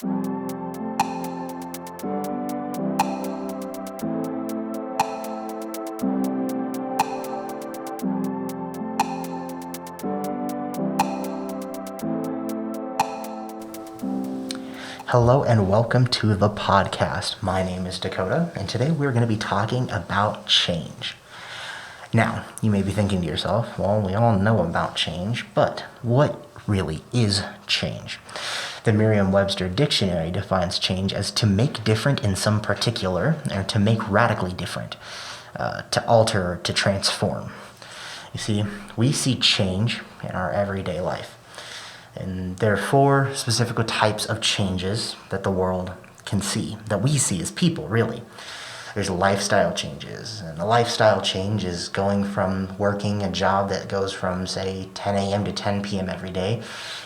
Hello and welcome to the podcast. My name is Dakota, and today we're going to be talking about change. Now, you may be thinking to yourself, well, we all know about change, but what really is change? The Merriam-Webster Dictionary defines change as to make different in some particular, or to make radically different, to alter, to transform. You see, we see change in our everyday life. And there are four specific types of changes that the world can see, that we see as people, really. There's lifestyle changes, and a lifestyle change is going from working a job that goes from, say, 10 a.m. to 10 p.m. every day,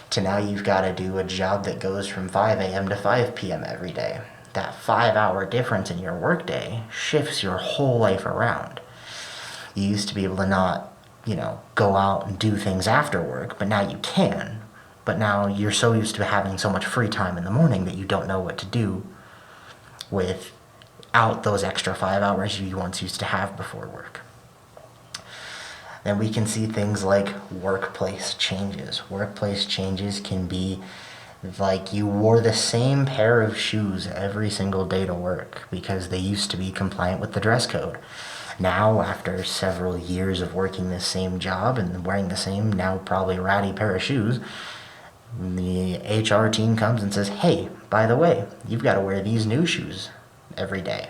to now you've got to do a job that goes from 5 a.m. to 5 p.m. every day. That 5-hour difference in your workday shifts your whole life around. You used to be able to not, go out and do things after work, but now you can. But now you're so used to having so much free time in the morning that you don't know what to do without those extra 5 hours you once used to have before work. Then we can see things like workplace changes. Workplace changes can be like you wore the same pair of shoes every single day to work because they used to be compliant with the dress code. Now, after several years of working the same job and wearing the same, now probably ratty pair of shoes, the HR team comes and says, hey, by the way, you've got to wear these new shoes every day.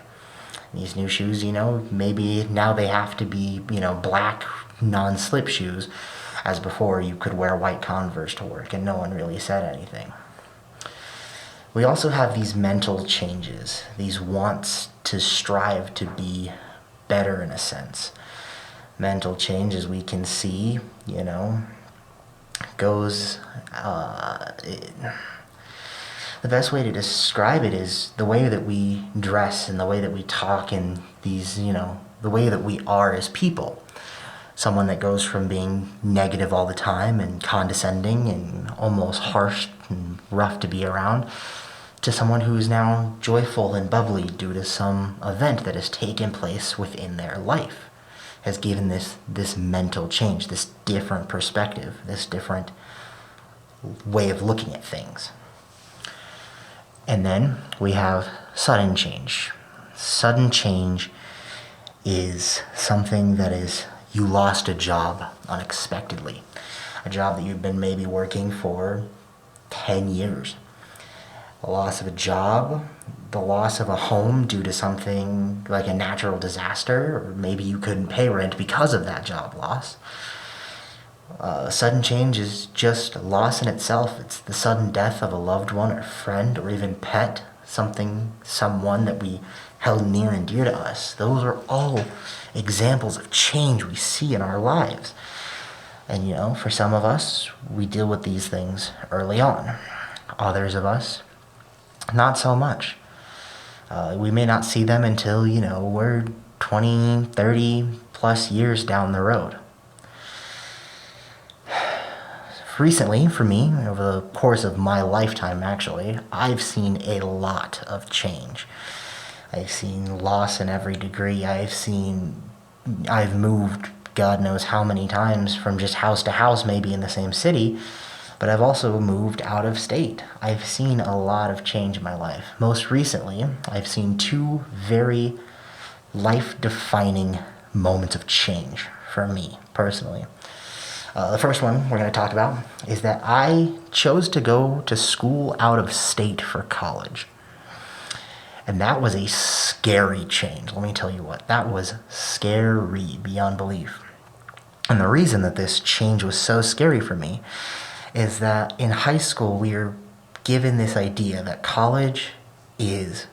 These new shoes, maybe now they have to be, black non-slip shoes, as before you could wear white Converse to work and no one really said anything. We also have these mental changes, these wants to strive to be better in a sense. Mental changes we can see, goes, the best way to describe it is the way that we dress and the way that we talk and these, the way that we are as people. Someone that goes from being negative all the time and condescending and almost harsh and rough to be around to someone who's now joyful and bubbly due to some event that has taken place within their life. Has given this mental change, this different perspective, this different way of looking at things. And then we have sudden change. Sudden change is something that is, you lost a job unexpectedly. A job that you've been maybe working for 10 years. The loss of a job, the loss of a home due to something like a natural disaster, or maybe you couldn't pay rent because of that job loss. Sudden change is just loss in itself. It's the sudden death of a loved one or friend or even pet, someone that we held near and dear to us. Those are all examples of change we see in our lives. And for some of us, we deal with these things early on. Others of us, not so much. We may not see them until, we're 20, 30 plus years down the road. Recently, for me, over the course of my lifetime actually, I've seen a lot of change. I've seen loss in every degree. I've moved God knows how many times from just house to house, maybe in the same city, but I've also moved out of state. I've seen a lot of change in my life. Most recently, I've seen two very life-defining moments of change for me, personally. The first one we're going to talk about is that I chose to go to school out of state for college. And that was a scary change. Let me tell you what, that was scary beyond belief. And the reason that this change was so scary for me is that in high school we were given this idea that college is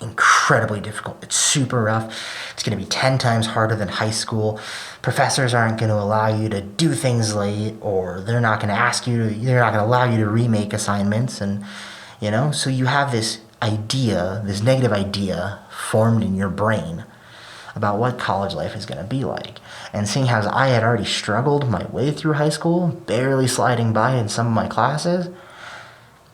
incredibly difficult. It's super rough. It's going to be 10 times harder than high school. Professors aren't going to allow you to do things late, or they're not going to allow you to remake assignments. And, so you have this idea, this negative idea formed in your brain about what college life is going to be like. And seeing how I had already struggled my way through high school, barely sliding by in some of my classes,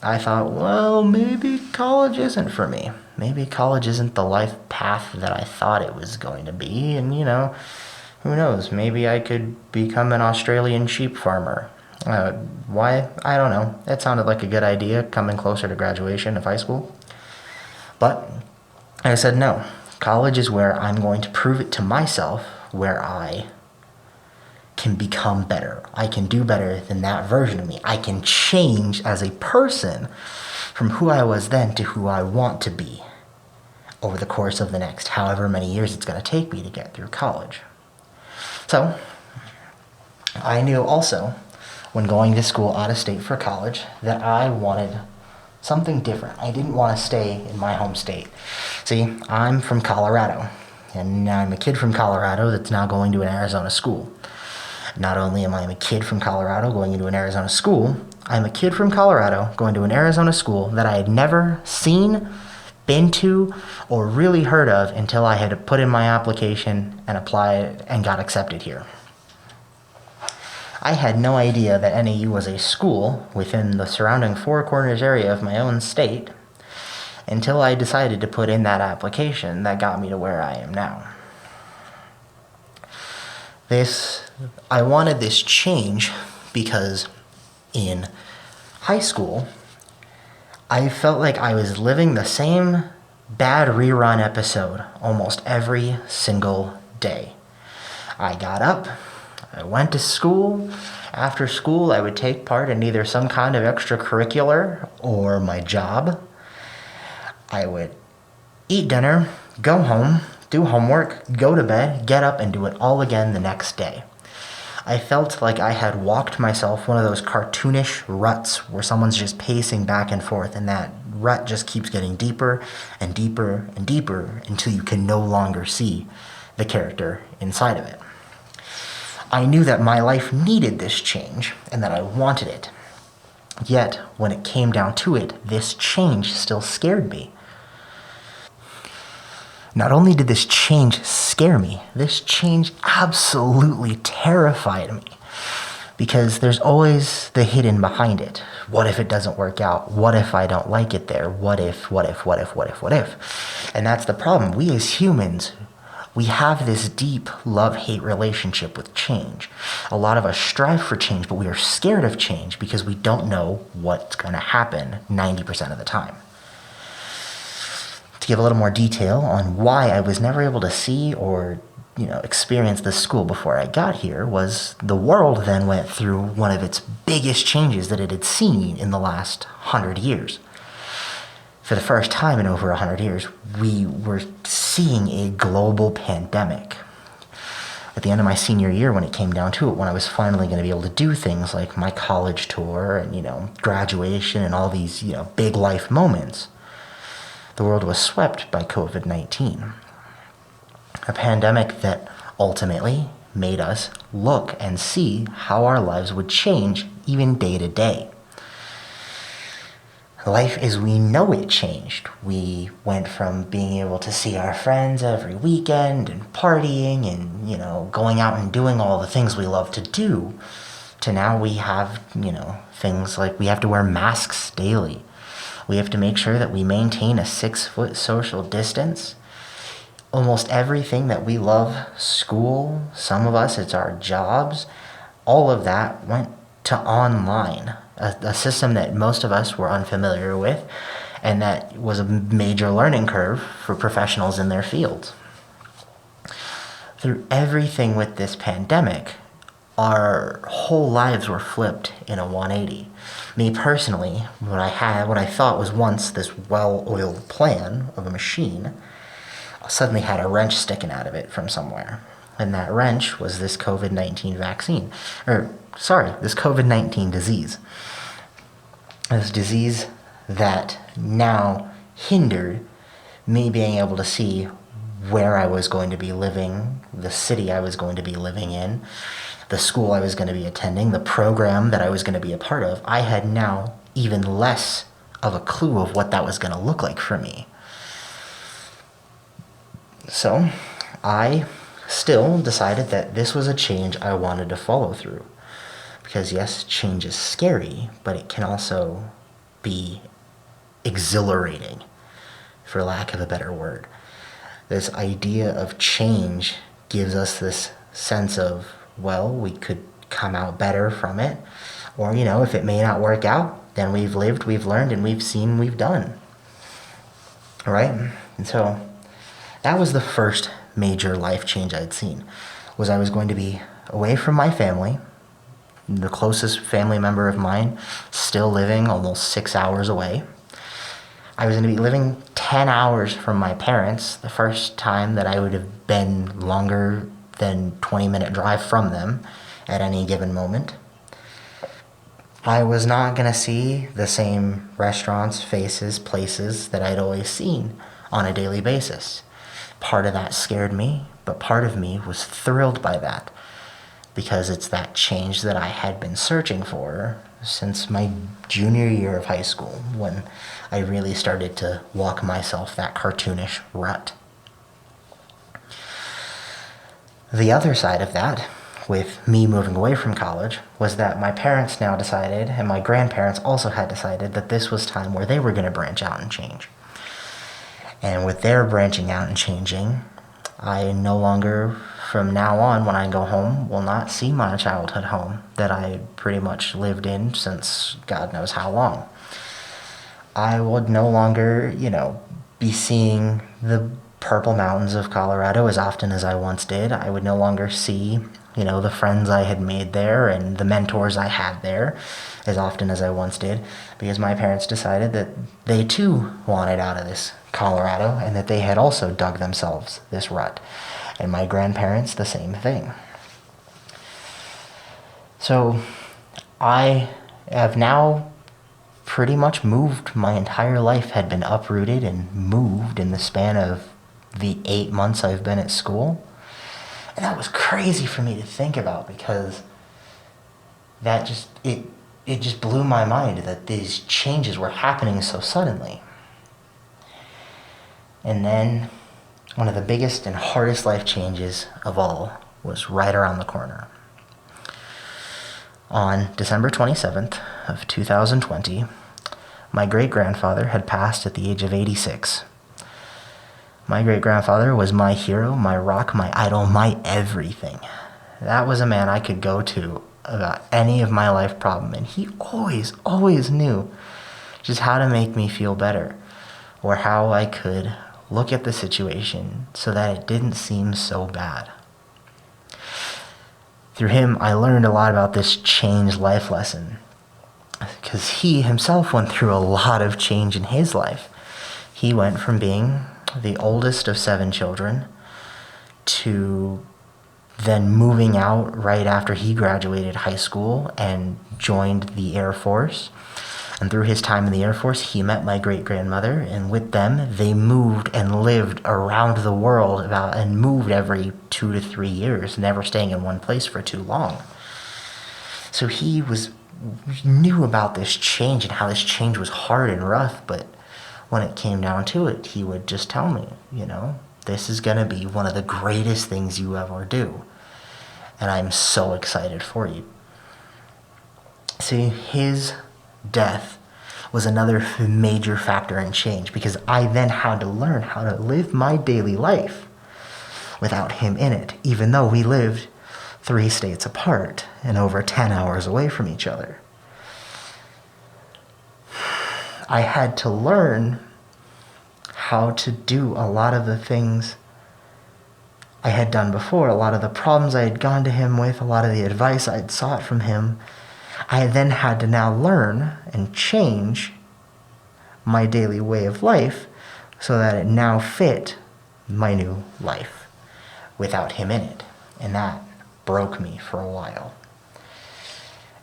I thought, well, maybe college isn't for me. Maybe college isn't the life path that I thought it was going to be. And, who knows? Maybe I could become an Australian sheep farmer. Why? I don't know. It sounded like a good idea coming closer to graduation of high school. But I said, no. College is where I'm going to prove it to myself, where I can become better. I can do better than that version of me. I can change as a person from who I was then to who I want to be over the course of the next however many years it's going to take me to get through college. So, I knew also, when going to school out of state for college, that I wanted something different. I didn't want to stay in my home state. See, I'm from Colorado, and I'm a kid from Colorado that's now going to an Arizona school. Not only am I a kid from Colorado going into an Arizona school, I'm a kid from Colorado going to an Arizona school that I had never seen, been to, or really heard of until I had put in my application and applied and got accepted here. I had no idea that NAU was a school within the surrounding Four Corners area of my own state until I decided to put in that application that got me to where I am now. I wanted this change because in high school, I felt like I was living the same bad rerun episode almost every single day. I got up, I went to school. After school, I would take part in either some kind of extracurricular or my job. I would eat dinner, go home, do homework, go to bed, get up, and do it all again the next day. I felt like I had walked myself one of those cartoonish ruts where someone's just pacing back and forth, and that rut just keeps getting deeper and deeper and deeper until you can no longer see the character inside of it. I knew that my life needed this change and that I wanted it. Yet, when it came down to it, this change still scared me. Not only did this change scare me, this change absolutely terrified me. Because there's always the hidden behind it. What if it doesn't work out? What if I don't like it there? What if? And that's the problem. We as humans, we have this deep love-hate relationship with change. A lot of us strive for change, but we are scared of change because we don't know what's going to happen 90% of the time. To give a little more detail on why I was never able to see or experience this school before I got here was the world then went through one of its biggest changes that it had seen in the last 100 years. For the first time in over 100 years, we were seeing a global pandemic. At the end of my senior year, when it came down to it, when I was finally going to be able to do things like my college tour and, graduation and all these, big life moments, the world was swept by COVID-19. A pandemic that ultimately made us look and see how our lives would change even day to day. Life as we know it changed. We went from being able to see our friends every weekend and partying and, going out and doing all the things we love to do, to now we have, things like we have to wear masks daily. We have to make sure that we maintain a 6-foot social distance. Almost everything that we love, school, some of us, it's our jobs, all of that went to online, a system that most of us were unfamiliar with, and that was a major learning curve for professionals in their fields. Through everything with this pandemic, our whole lives were flipped in a 180. Me personally, what I thought was once this well-oiled plan of a machine, suddenly had a wrench sticking out of it from somewhere. And that wrench was this COVID-19 vaccine. This COVID-19 disease. This disease that now hindered me being able to see where I was going to be living, the city I was going to be living in, the school I was going to be attending, the program that I was going to be a part of. I had now even less of a clue of what that was going to look like for me. So, I still decided that this was a change I wanted to follow through. Because yes, change is scary, but it can also be exhilarating, for lack of a better word. This idea of change gives us this sense of, well, we could come out better from it. Or, if it may not work out, then we've lived, we've learned, and we've seen, we've done. Right? And so that was the first major life change I'd seen, was I was going to be away from my family, the closest family member of mine still living almost 6 hours away. I was going to be living 10 hours from my parents, the first time that I would have been longer than 20-minute drive from them at any given moment. I was not going to see the same restaurants, faces, places that I'd always seen on a daily basis. Part of that scared me, but part of me was thrilled by that, because it's that change that I had been searching for since my junior year of high school, when I really started to walk myself that cartoonish rut. The other side of that, with me moving away from college, was that my parents now decided, and my grandparents also had decided, that this was time where they were going to branch out and change. And with their branching out and changing, I no longer, from now on, when I go home, will not see my childhood home that I pretty much lived in since God knows how long. I would no longer, be seeing the Purple Mountains of Colorado as often as I once did. I would no longer see, the friends I had made there and the mentors I had there as often as I once did, because my parents decided that they too wanted out of this Colorado and that they had also dug themselves this rut. And my grandparents, the same thing. So I have now pretty much moved. My entire life had been uprooted and moved in the span of the 8 months I've been at school. And that was crazy for me to think about, because that just, it just blew my mind that these changes were happening so suddenly. And then one of the biggest and hardest life changes of all was right around the corner. On December 27th of 2020, my great-grandfather had passed at the age of 86. My great-grandfather was my hero, my rock, my idol, my everything. That was a man I could go to about any of my life problem, and he always knew just how to make me feel better, or how I could look at the situation so that it didn't seem so bad. Through him, I learned a lot about this change life lesson, because he himself went through a lot of change in his life. He went from being the oldest of 7 children to then moving out right after he graduated high school and joined the Air Force. And through his time in the Air Force, he met my great-grandmother, and with them, they moved and lived around the world and moved every 2 to 3 years, never staying in one place for too long. So he knew about this change and how this change was hard and rough, but when it came down to it, he would just tell me, this is going to be one of the greatest things you ever do. And I'm so excited for you. See, his death was another major factor in change, because I then had to learn how to live my daily life without him in it, even though we lived 3 states apart and over 10 hours away from each other. I had to learn how to do a lot of the things I had done before, a lot of the problems I had gone to him with, a lot of the advice I had sought from him. I then had to now learn and change my daily way of life so that it now fit my new life without him in it. And that broke me for a while.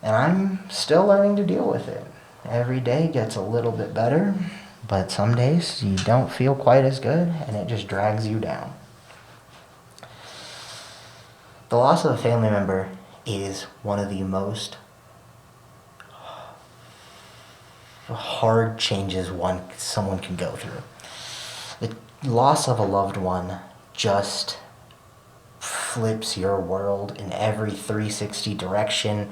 And I'm still learning to deal with it. Every day gets a little bit better, but some days you don't feel quite as good, and it just drags you down. The loss of a family member is one of the most hard changes someone can go through. The loss of a loved one just flips your world in every 360 direction.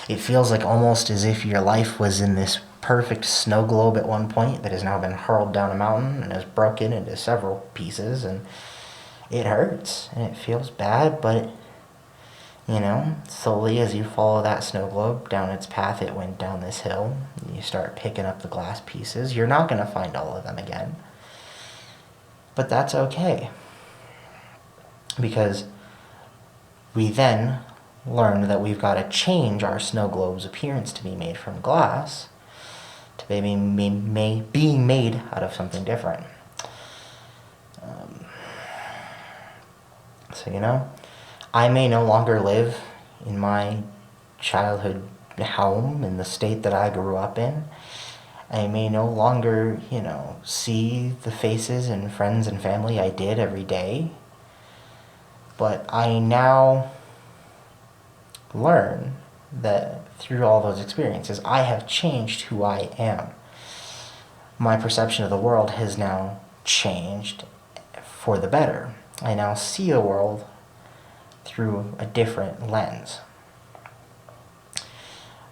It feels like almost as if your life was in this perfect snow globe at one point that has now been hurled down a mountain and is broken into several pieces, and it hurts and it feels bad, but slowly as you follow that snow globe down its path, it went down this hill. You start picking up the glass pieces. You're not going to find all of them again. But that's okay. Because we then learned that we've got to change our snow globe's appearance to be made from glass to being made out of something different. So, I may no longer live in my childhood home in the state that I grew up in. I may no longer, see the faces and friends and family I did every day. But I now learn that through all those experiences, I have changed who I am. My perception of the world has now changed for the better. I now see the world through a different lens.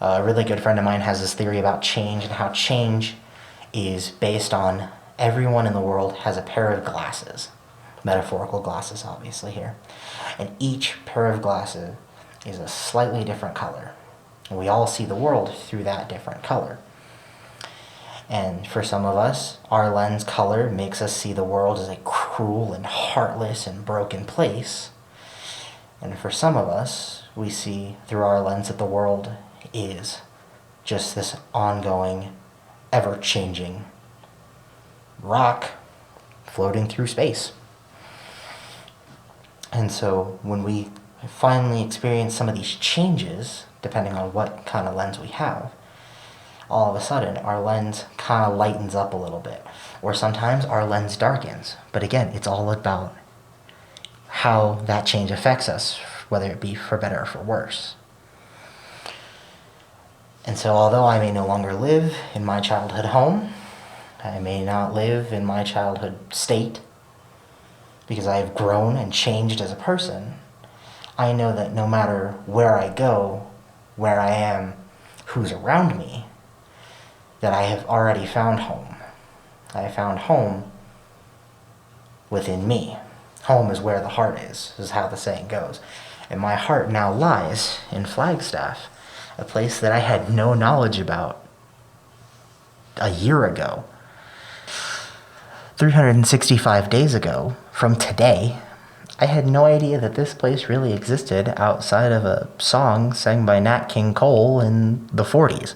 A really good friend of mine has this theory about change and how change is based on everyone in the world has a pair of glasses. Metaphorical glasses, obviously, here. And each pair of glasses is a slightly different color. And we all see the world through that different color. And for some of us, our lens color makes us see the world as a cruel and heartless and broken place. And for some of us, we see through our lens that the world is just this ongoing, ever-changing rock floating through space. And so when we finally experience some of these changes, depending on what kind of lens we have, all of a sudden our lens kind of lightens up a little bit. Or sometimes our lens darkens. But again, it's all about how that change affects us, whether it be for better or for worse. And so although I may no longer live in my childhood home, I may not live in my childhood state, because I have grown and changed as a person, I know that no matter where I go, where I am, who's around me, that I have already found home. I have found home within me. Home is where the heart is how the saying goes. And my heart now lies in Flagstaff, a place that I had no knowledge about a year ago. 365 days ago, from today, I had no idea that this place really existed outside of a song sang by Nat King Cole in the 40s.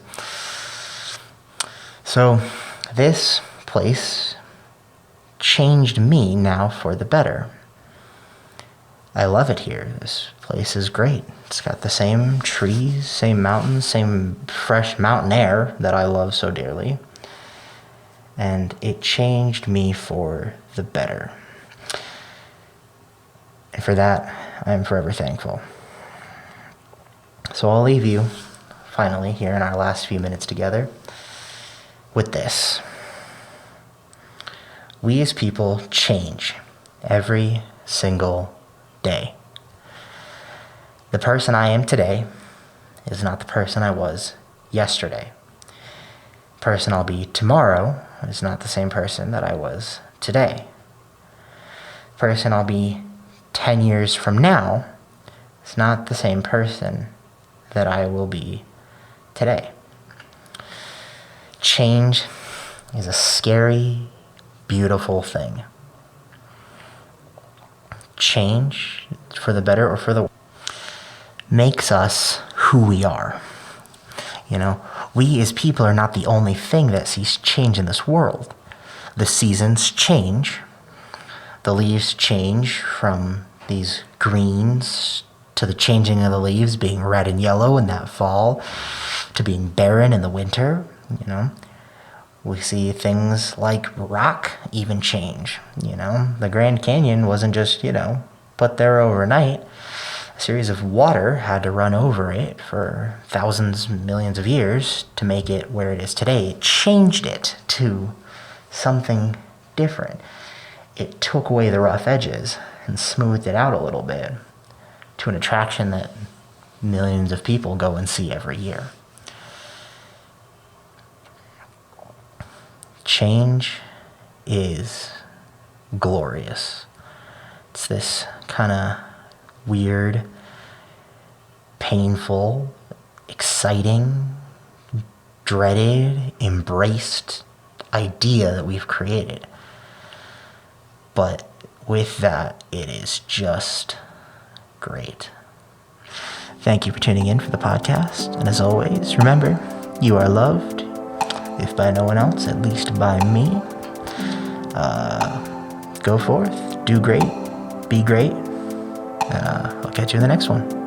So this place changed me now for the better. I love it here. This place is great. It's got the same trees, same mountains, same fresh mountain air that I love so dearly. And it changed me for the better. And for that, I am forever thankful. So I'll leave you, finally, here in our last few minutes together, with this. We as people change every single day. The person I am today is not the person I was yesterday. The person I'll be tomorrow is not the same person that I was today. The person I'll be 10 years from now is not the same person that I will be today. Change is a scary, beautiful thing. Change, for the better or for the worse, makes us who we are. We as people are not the only thing that sees change in this world. The seasons change. The leaves change from these greens to the changing of the leaves being red and yellow in that fall to being barren in the winter. We see things like rock even change. The Grand Canyon wasn't just, put there overnight. A series of water had to run over it for thousands, millions of years to make it where it is today. It changed it to something different. It took away the rough edges and smoothed it out a little bit to an attraction that millions of people go and see every year. change is glorious. It's this kind of weird, painful, exciting, dreaded, embraced idea that we've created. But with that, it is just great. Thank you for tuning in for the podcast. And as always, remember, you are loved, if by no one else, at least by me. Go forth, do great, be great. I'll catch you in the next one.